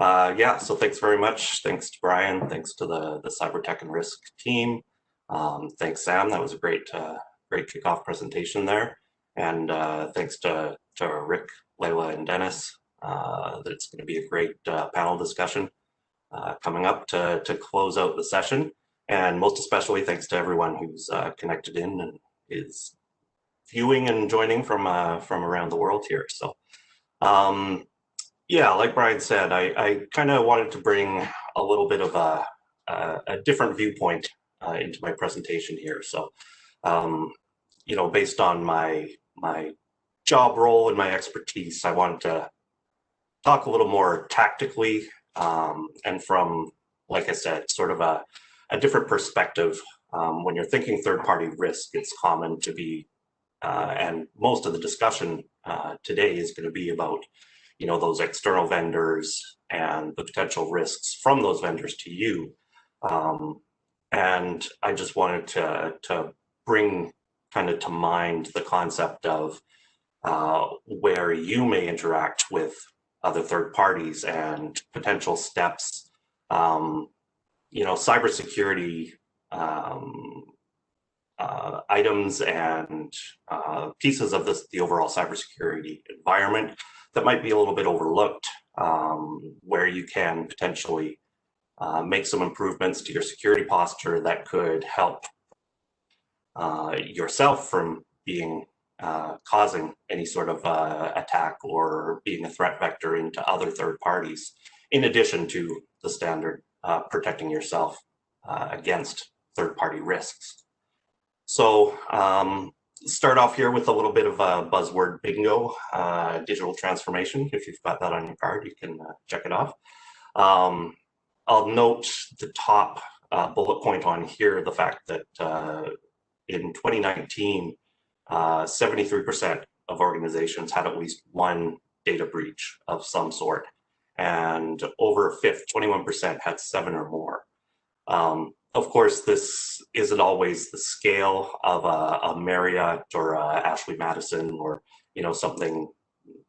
Yeah, so thanks very much. Thanks to Brian. Thanks to the Cyber Tech and Risk team. Thanks, Sam. That was a great kickoff presentation there. And thanks to Rick, Layla, and Dennis. It's going to be a great panel discussion coming up to close out the session. And most especially, thanks to everyone who's connected in and is viewing and joining from around the world here. So. Yeah, like Brian said, I kind of wanted to bring a little bit of a different viewpoint into my presentation here. So, based on my job role and my expertise, I wanted to talk a little more tactically and from, like I said, sort of a different perspective. When you're thinking third-party risk, it's common to be, and most of the discussion today is going to be about those external vendors and the potential risks from those vendors to you. And I just wanted to bring kind of to mind the concept of where you may interact with other third parties and potential steps. Cybersecurity items and pieces of the overall cybersecurity environment that might be a little bit overlooked, where you can potentially make some improvements to your security posture that could help yourself from being causing any sort of attack or being a threat vector into other third parties, in addition to the standard protecting yourself against third-party risks. So start off here with a little bit of a buzzword bingo, digital transformation. If you've got that on your card, you can check it off. I'll note the top bullet point on here, the fact that in 2019, 73% of organizations had at least one data breach of some sort, and over a fifth, 21%, had 7 or more. Of course, this isn't always the scale of a Marriott or a Ashley Madison or something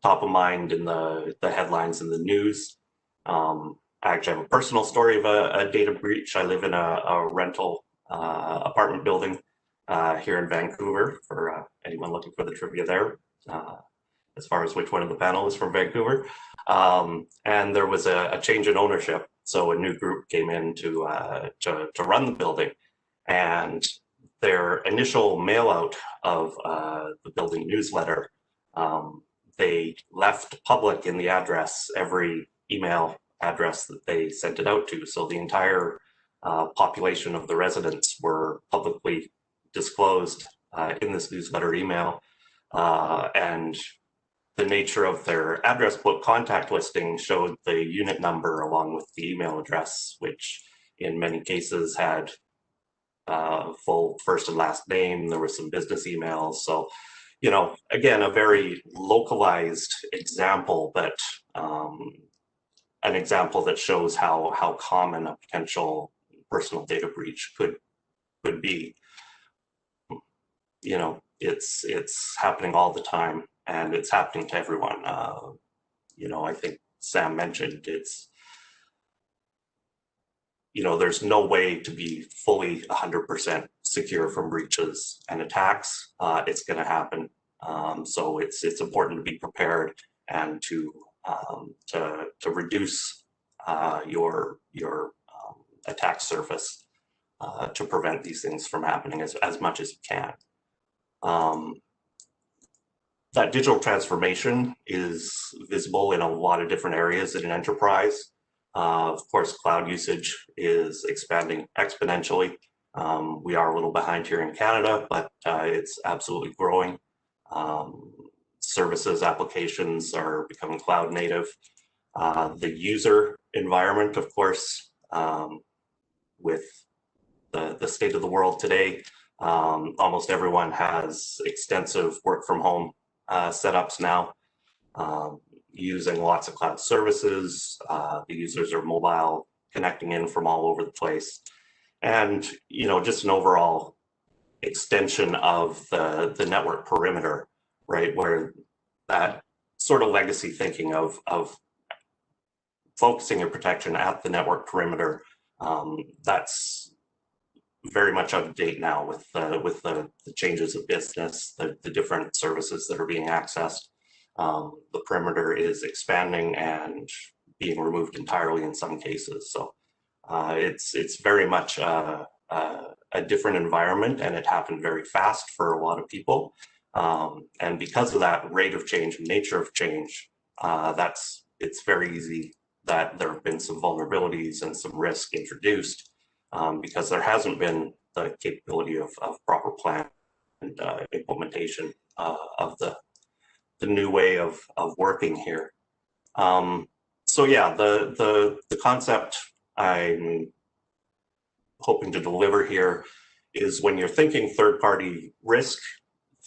top of mind in the headlines in the news. I actually have a personal story of a data breach. I live in a rental apartment building here in Vancouver, for anyone looking for the trivia there, as far as which one of the panel is from Vancouver. And there was a change in ownership. So a new group came in to run the building, and their initial mail out of the building newsletter, they left public in the address every email address that they sent it out to. So the entire population of the residents were publicly disclosed in this newsletter email, and the nature of their address book contact listing showed the unit number along with the email address, which in many cases had full first and last name. There were some business emails. So, again, a very localized example, but an example that shows how common a potential personal data breach could be. It's happening all the time, and it's happening to everyone. I think Sam mentioned there's no way to be fully 100% secure from breaches and attacks. It's going to happen. So it's important to be prepared and to reduce your attack surface to prevent these things from happening as much as you can. That digital transformation is visible in a lot of different areas in an enterprise. Of course, cloud usage is expanding exponentially. We are a little behind here in Canada, but it's absolutely growing. Services applications are becoming cloud native. The user environment, of course, with the state of the world today, almost everyone has extensive work from home setups now, using lots of cloud services. The users are mobile, connecting in from all over the place. And, just an overall extension of the network perimeter, right? Where that sort of legacy thinking of focusing your protection at the network perimeter, that's very much out of date now with the changes of business, the different services that are being accessed. The perimeter is expanding and being removed entirely in some cases. So it's very much a different environment, and it happened very fast for a lot of people. And because of that rate of change and nature of change, it's very easy that there have been some vulnerabilities and some risk introduced because there hasn't been the capability of proper plan and implementation of the new way of working here. So yeah, the concept I'm hoping to deliver here is when you're thinking third-party risk,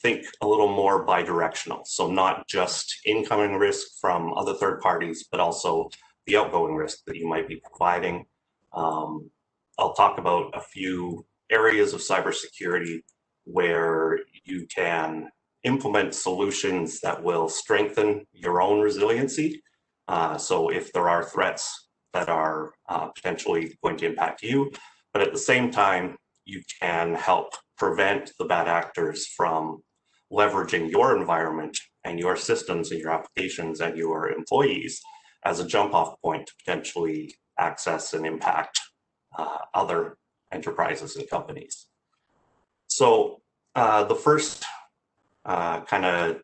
think a little more bidirectional. So not just incoming risk from other third parties, but also the outgoing risk that you might be providing. I'll talk about a few areas of cybersecurity where you can implement solutions that will strengthen your own resiliency. So if there are threats that are potentially going to impact you, but at the same time, you can help prevent the bad actors from leveraging your environment and your systems and your applications and your employees as a jump-off point to potentially access and impact other enterprises and companies. So the first kind of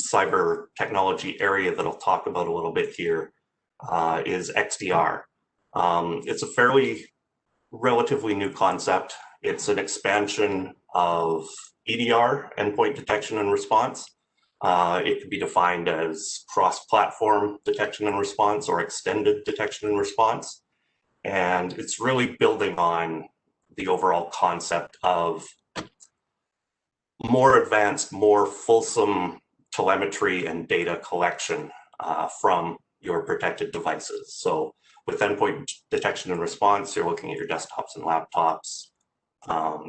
cyber technology area that I'll talk about a little bit here is XDR. It's a fairly relatively new concept. It's an expansion of EDR, endpoint detection and response. It can be defined as cross-platform detection and response or extended detection and response. And it's really building on the overall concept of more advanced, more fulsome telemetry and data collection from your protected devices. So with endpoint detection and response, you're looking at your desktops and laptops.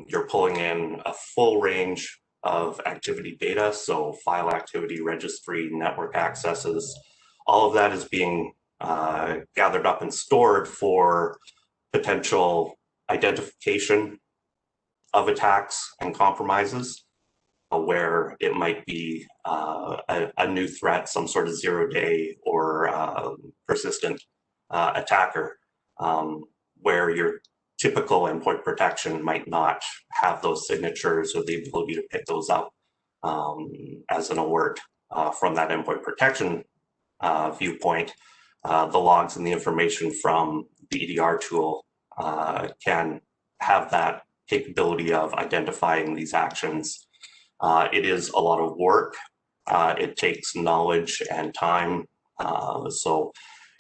You're pulling in a full range of activity data, so file activity, registry, network accesses. All of that is being gathered up and stored for potential identification of attacks and compromises, where it might be a new threat, some sort of zero-day or persistent attacker, where your typical endpoint protection might not have those signatures or the ability to pick those up as an alert from that endpoint protection viewpoint. The logs and the information from the EDR tool can have that capability of identifying these actions. It is a lot of work. It takes knowledge and time. So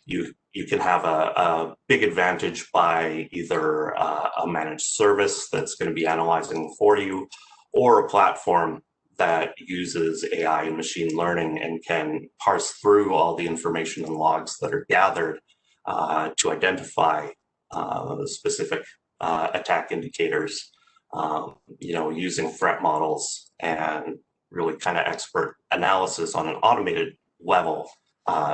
you can have a big advantage by either a managed service that's going to be analyzing for you, or a platform that uses AI and machine learning and can parse through all the information and logs that are gathered to identify specific attack indicators, using threat models and really kind of expert analysis on an automated level.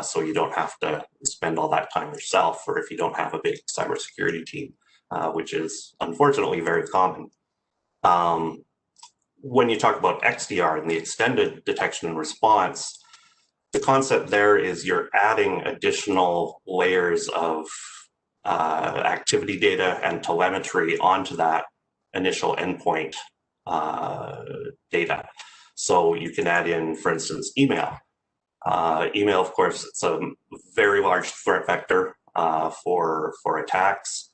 So you don't have to spend all that time yourself, or if you don't have a big cybersecurity team, which is unfortunately very common. When you talk about XDR and the extended detection and response, the concept there is you're adding additional layers of activity data and telemetry onto that initial endpoint data. So you can add in, for instance, email. Email, of course, it's a very large threat vector for attacks.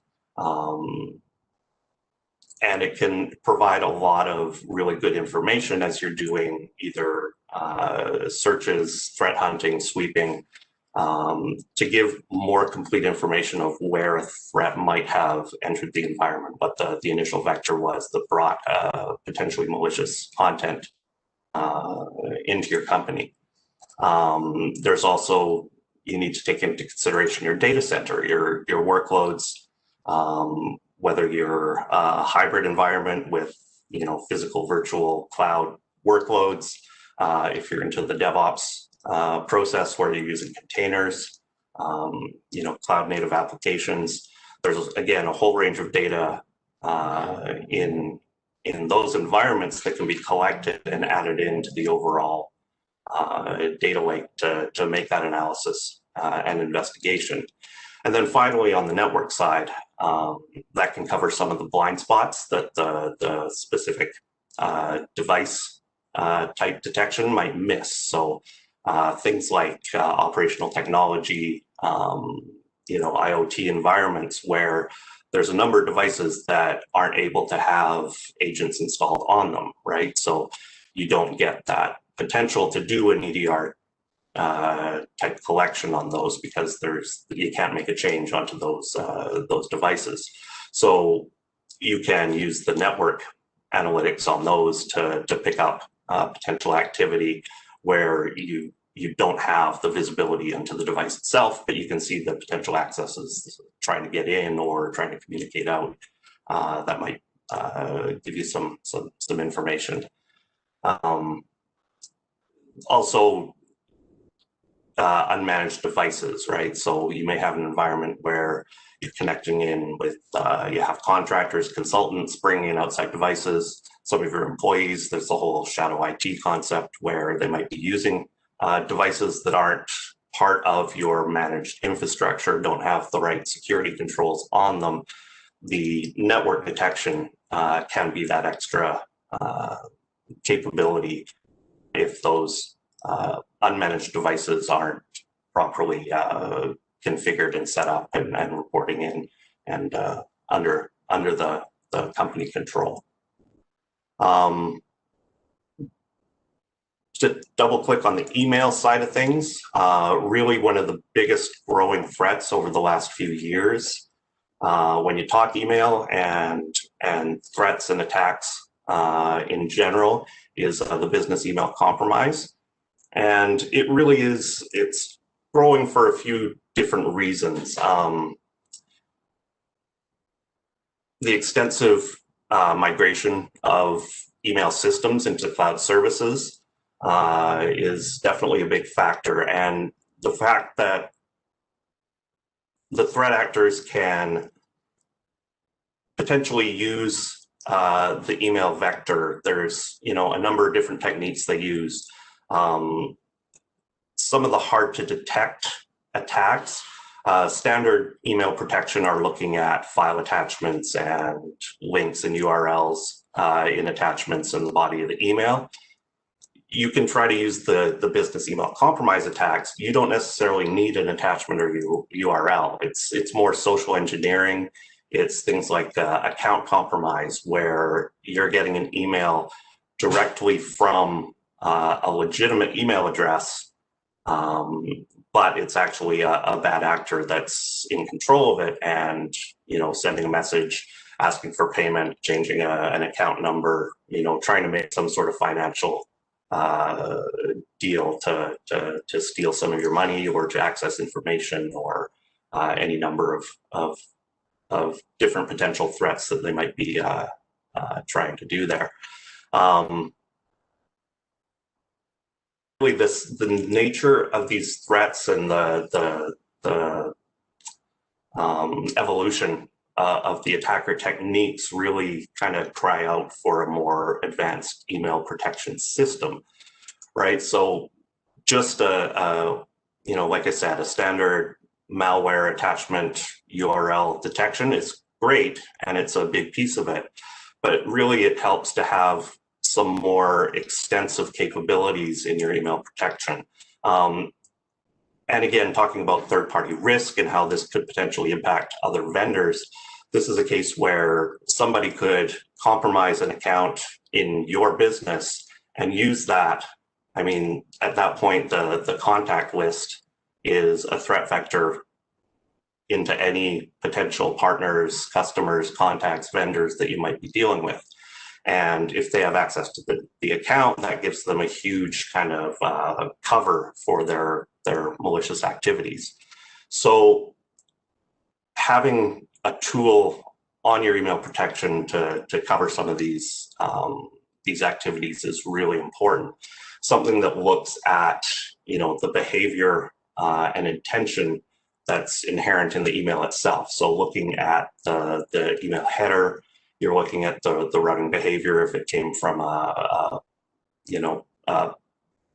And it can provide a lot of really good information as you're doing either searches, threat hunting, sweeping, to give more complete information of where a threat might have entered the environment, what the initial vector was that brought potentially malicious content into your company. There's also, you need to take into consideration your data center, your workloads, whether you're a hybrid environment with physical, virtual, cloud workloads, if you're into the DevOps process where you're using containers, cloud native applications. There's, again, a whole range of data in those environments that can be collected and added into the overall data lake to make that analysis and investigation. And then finally, on the network side, that can cover some of the blind spots that the specific device type detection might miss. So things like operational technology, IoT environments where there's a number of devices that aren't able to have agents installed on them, right? So you don't get that potential to do an EDR type collection on those because you can't make a change onto those devices. So you can use the network analytics on those to pick up potential activity where you don't have the visibility into the device itself, but you can see the potential accesses trying to get in or trying to communicate out. That might give you some information. Also, unmanaged devices, right? So you may have an environment where you're connecting in with, you have contractors, consultants bringing in outside devices. Some of your employees, there's the whole shadow IT concept where they might be using devices that aren't part of your managed infrastructure, don't have the right security controls on them. The network detection can be that extra capability if those unmanaged devices aren't properly configured and set up and reporting in and under the company control. To double click on the email side of things, really one of the biggest growing threats over the last few years. When you talk email and threats and attacks in general is the business email compromise. And it really is, it's growing for a few different reasons. The extensive migration of email systems into cloud services is definitely a big factor. And the fact that the threat actors can potentially use the email vector. There's, a number of different techniques they use. Some of the hard to detect attacks, standard email protection are looking at file attachments and links and URLs in attachments in the body of the email. You can try to use the business email compromise attacks. You don't necessarily need an attachment or URL. It's more social engineering. It's things like account compromise, where you're getting an email directly from a legitimate email address, but it's actually a bad actor that's in control of it and, sending a message, asking for payment, changing an account number, trying to make some sort of financial deal to steal some of your money or to access information or any number of different potential threats that they might be trying to do there. Really, the nature of these threats and the evolution of the attacker techniques really kind of cry out for a more advanced email protection system, right? So just like I said, a standard malware attachment URL detection is great, and it's a big piece of it, but really it helps to have some more extensive capabilities in your email protection. And again, talking about third-party risk and how this could potentially impact other vendors, this is a case where somebody could compromise an account in your business and use that. I mean, at that point, the contact list is a threat vector into any potential partners, customers, contacts, vendors that you might be dealing with. And if they have access to the account, that gives them a huge kind of cover for their malicious activities. So having a tool on your email protection to cover some of these activities is really important. Something that looks at the behavior and intention that's inherent in the email itself. So looking at the email header, you're looking at the routing behavior if it came from a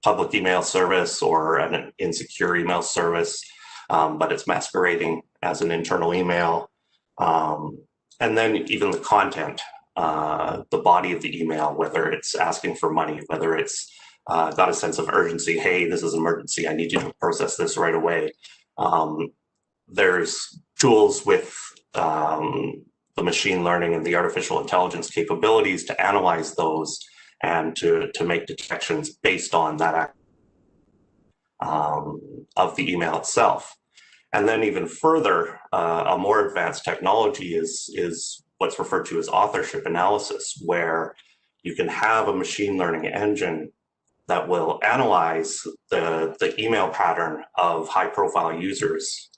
public email service or an insecure email service, but it's masquerading as an internal email. And then even the content, the body of the email, whether it's asking for money, whether it's got a sense of urgency, hey, this is an emergency, I need you to process this right away. There's tools with the machine learning and the artificial intelligence capabilities to analyze those and to make detections based on that of the email itself. And then even further, a more advanced technology is what's referred to as authorship analysis, where you can have a machine learning engine that will analyze the email pattern of high profile users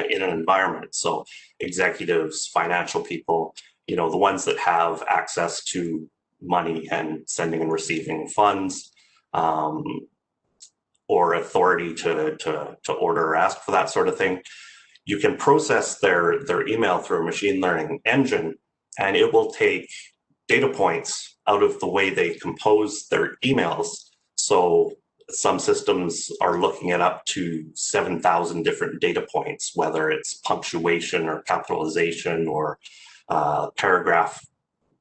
in an environment. So executives, financial people, the ones that have access to money and sending and receiving funds, or authority to order or ask for that sort of thing. You can process their email through a machine learning engine, and it will take data points out of the way they compose their emails. So some systems are looking at up to 7,000 different data points, whether it's punctuation or capitalization or paragraph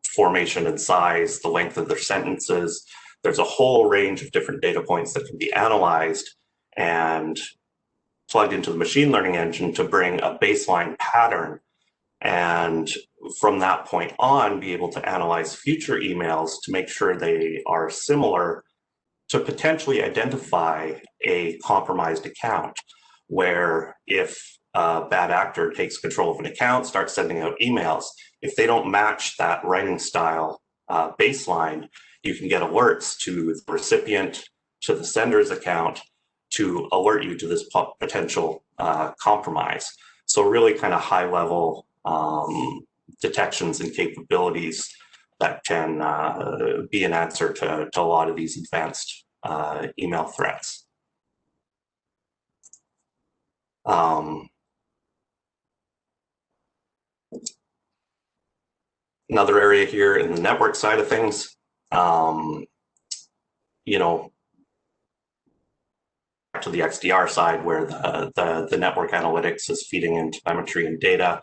formation and size, the length of their sentences. There's a whole range of different data points that can be analyzed and plugged into the machine learning engine to bring a baseline pattern. And from that point on, be able to analyze future emails to make sure they are similar, to potentially identify a compromised account, where if a bad actor takes control of an account, starts sending out emails, if they don't match that writing style baseline, you can get alerts to the recipient, to the sender's account, to alert you to this potential compromise. So really kind of high level detections and capabilities that can be an answer to a lot of these advanced email threats. Another area here in the network side of things, to the XDR side, where the network analytics is feeding into telemetry and data.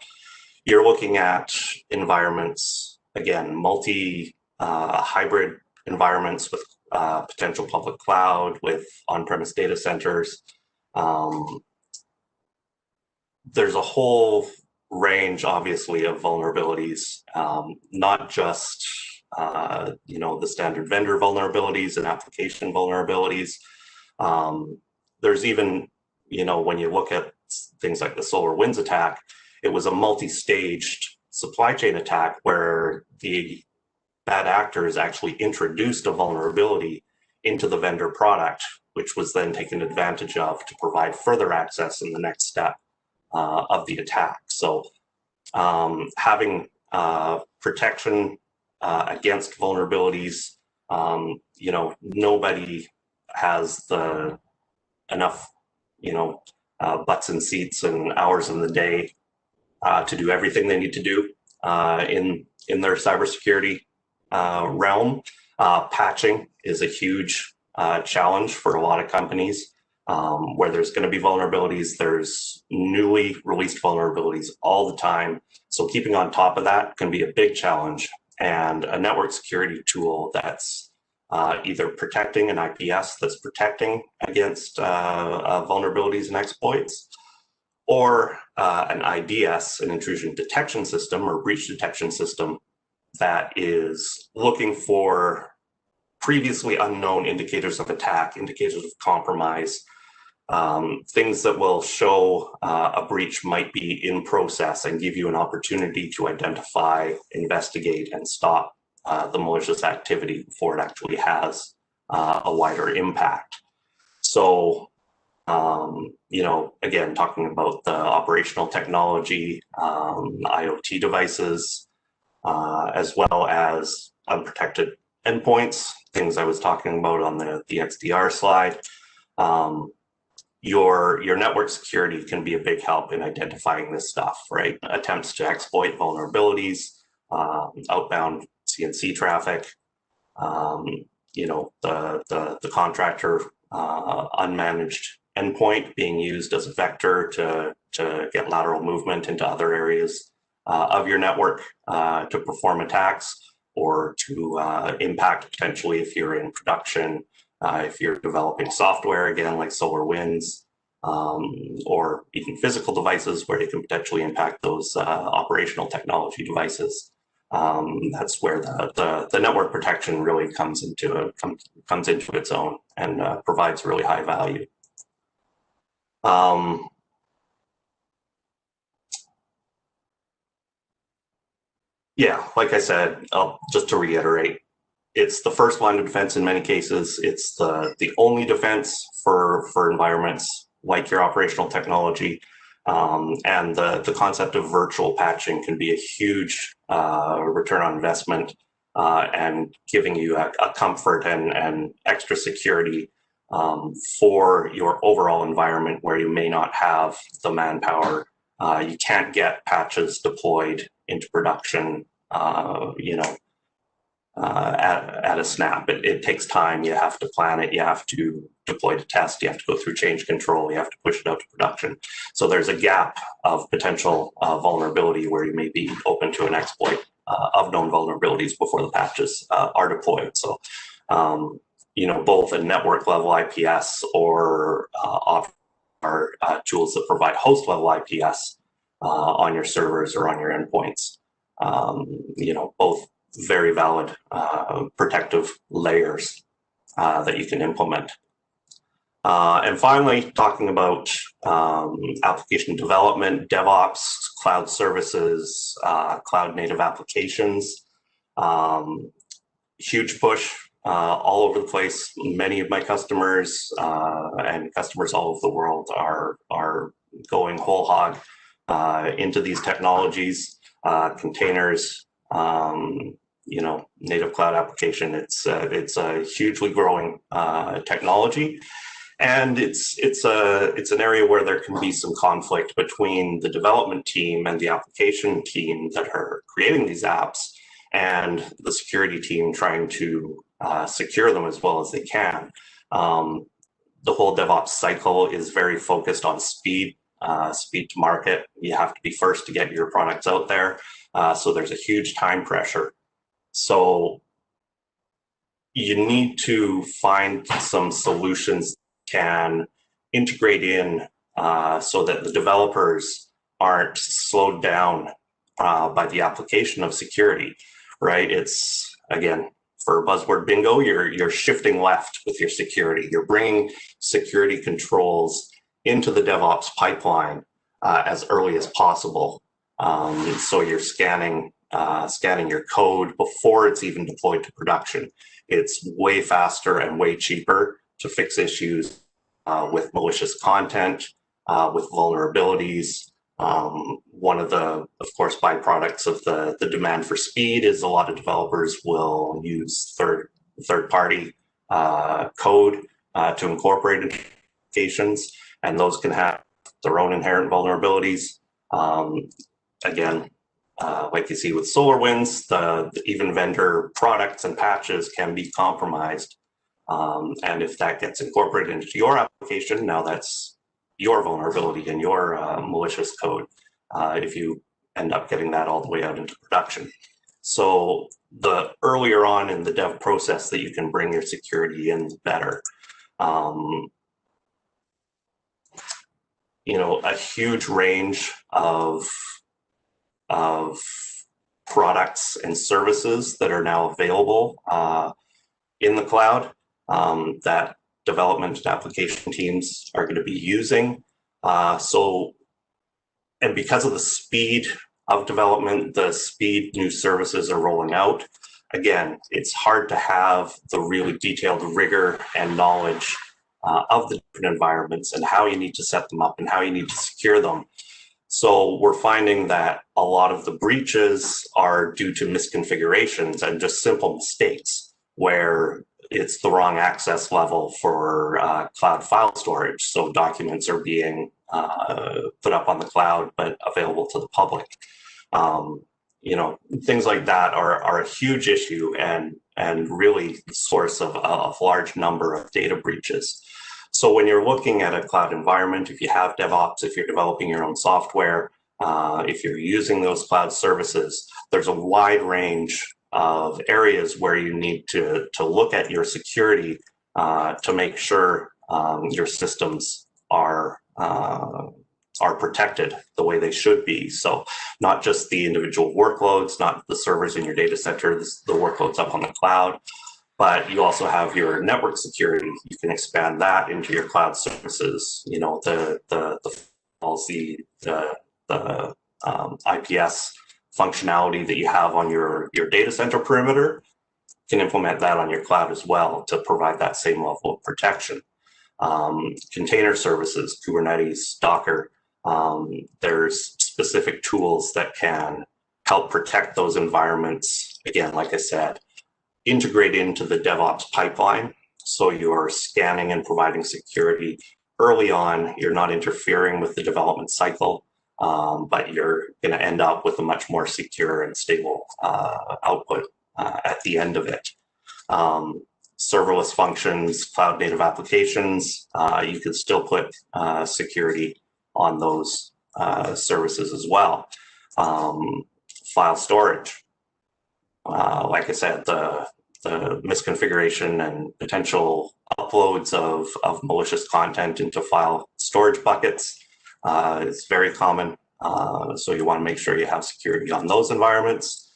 You're looking at environments, again, hybrid environments with potential public cloud, with on-premise data centers. There's a whole range, obviously, of vulnerabilities, not just the standard vendor vulnerabilities and application vulnerabilities. There's even, when you look at things like the SolarWinds attack, it was a multi-staged supply chain attack where the bad actors actually introduced a vulnerability into the vendor product, which was then taken advantage of to provide further access in the next step of the attack. So having protection against vulnerabilities, nobody has enough, butts and seats and hours in the day to do everything they need to do in their cybersecurity realm. Patching is a huge challenge for a lot of companies. Where there's going to be vulnerabilities, there's newly released vulnerabilities all the time. So keeping on top of that can be a big challenge. And a network security tool that's either protecting an IPS that's protecting against vulnerabilities and exploits, or an IDS, an intrusion detection system or breach detection system, that is looking for previously unknown indicators of attack, indicators of compromise, things that will show a breach might be in process and give you an opportunity to identify, investigate, and stop the malicious activity before it actually has a wider impact. So, again, talking about the operational technology, IoT devices, as well as unprotected endpoints, things I was talking about on the XDR slide. your network security can be a big help in identifying this stuff, right? Attempts to exploit vulnerabilities, outbound CNC traffic, um, the contractor unmanaged endpoint being used as a vector to get lateral movement into other areas of your network to perform attacks or to impact potentially if you're in production, if you're developing software, again, like SolarWinds, or even physical devices where you can potentially impact those operational technology devices. That's where the network protection really comes into its own and provides really high value. Yeah, like I said, just to reiterate, it's the first line of defense in many cases. It's the only defense for environments like your operational technology. And the concept of virtual patching can be a huge return on investment and giving you a comfort and extra security for your overall environment where you may not have the manpower. You can't get patches deployed into production, at a snap. It takes time. You have to plan it. You have to deploy to test. You have to go through change control. You have to push it out to production. So there's a gap of potential vulnerability where you may be open to an exploit of known vulnerabilities before the patches are deployed. So, both a network level IPS or tools that provide host level IPS on your servers or on your endpoints. Both very valid protective layers that you can implement. And finally, talking about application development, DevOps, cloud services, cloud native applications, huge push all over the place. Many of my customers and customers all over the world are going whole hog into these technologies, containers, native cloud application. It's a hugely growing technology, and it's an area where there can be some conflict between the development team and the application team that are creating these apps, and the security team trying to secure them as well as they can. The whole DevOps cycle is very focused on speed to market. You have to be first to get your products out there. So there's a huge time pressure. So you need to find some solutions that can integrate in so that the developers aren't slowed down by the application of security, right? It's, again, for buzzword bingo, you're shifting left with your security. You're bringing security controls into the DevOps pipeline as early as possible. So you're scanning your code before it's even deployed to production. It's way faster and way cheaper to fix issues with malicious content, with vulnerabilities. One of the, of course, byproducts of the demand for speed is a lot of developers will use third-party code to incorporate into applications, and those can have their own inherent vulnerabilities. Again, like you see with SolarWinds, the even vendor products and patches can be compromised. And if that gets incorporated into your application, now that's your vulnerability and your malicious code if you end up getting that all the way out into production. So the earlier on in the dev process that you can bring your security in, the better. A huge range of products and services that are now available in the cloud that development and application teams are going to be using. And because of the speed of development, the speed new services are rolling out, again, it's hard to have the really detailed rigor and knowledge of the different environments and how you need to set them up and how you need to secure them. So we're finding that a lot of the breaches are due to misconfigurations and just simple mistakes where it's the wrong access level for cloud file storage. So documents are being put up on the cloud, but available to the public. You know, things like that are a huge issue and really the source of a large number of data breaches. So when you're looking at a cloud environment, if you have DevOps, if you're developing your own software, if you're using those cloud services, there's a wide range of areas where you need to look at your security to make sure your systems are protected the way they should be. So not just the individual workloads, not the servers in your data center, the workloads up on the cloud, but you also have your network security. You can expand that into your cloud services. You know, the IPS functionality that you have on your data center perimeter, can implement that on your cloud as well to provide that same level of protection. Container services, Kubernetes, Docker, there's specific tools that can help protect those environments. Again, like I said, integrate into the DevOps pipeline. So you're scanning and providing security early on. You're not interfering with the development cycle, but you're going to end up with a much more secure and stable output at the end of it. Serverless functions, cloud native applications, you can still put security on those services as well. File storage. Like I said, the misconfiguration and potential uploads of malicious content into file storage buckets is very common. So you want to make sure you have security on those environments.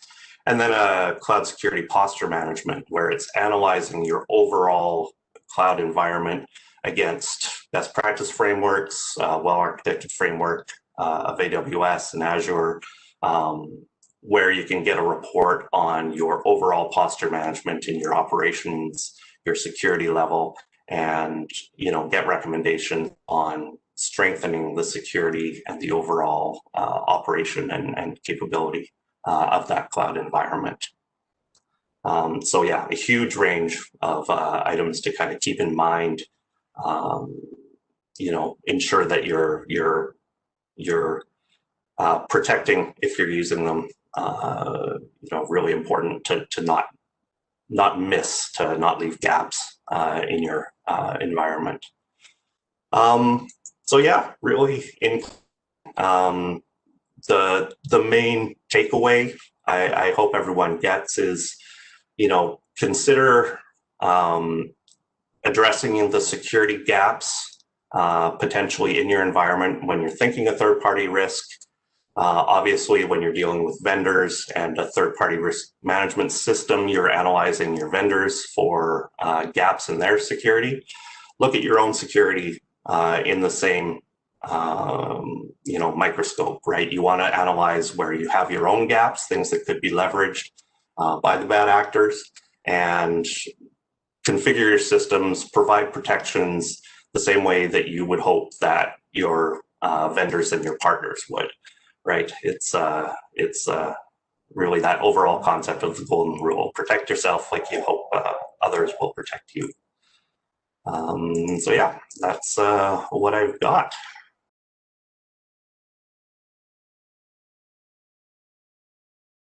And then cloud security posture management, where it's analyzing your overall cloud environment against best practice frameworks, well-architected framework of AWS and Azure, where you can get a report on your overall posture management in your operations, your security level, and get recommendations on strengthening the security and the overall operation and capability of that cloud environment. So yeah, a huge range of items to kind of keep in mind. Ensure that you're protecting if you're using them. Really important to not miss, to not leave gaps in your environment. So yeah, really in the main takeaway I hope everyone gets is, consider addressing the security gaps potentially in your environment when you're thinking a third-party risk. Obviously, when you're dealing with vendors and a third-party risk management system, you're analyzing your vendors for gaps in their security. Look at your own security in the same microscope, right? You want to analyze where you have your own gaps, things that could be leveraged by the bad actors, and configure your systems, provide protections the same way that you would hope that your vendors and your partners would, right? It's really that overall concept of the golden rule. Protect yourself like you hope others will protect you. So yeah, that's what I've got.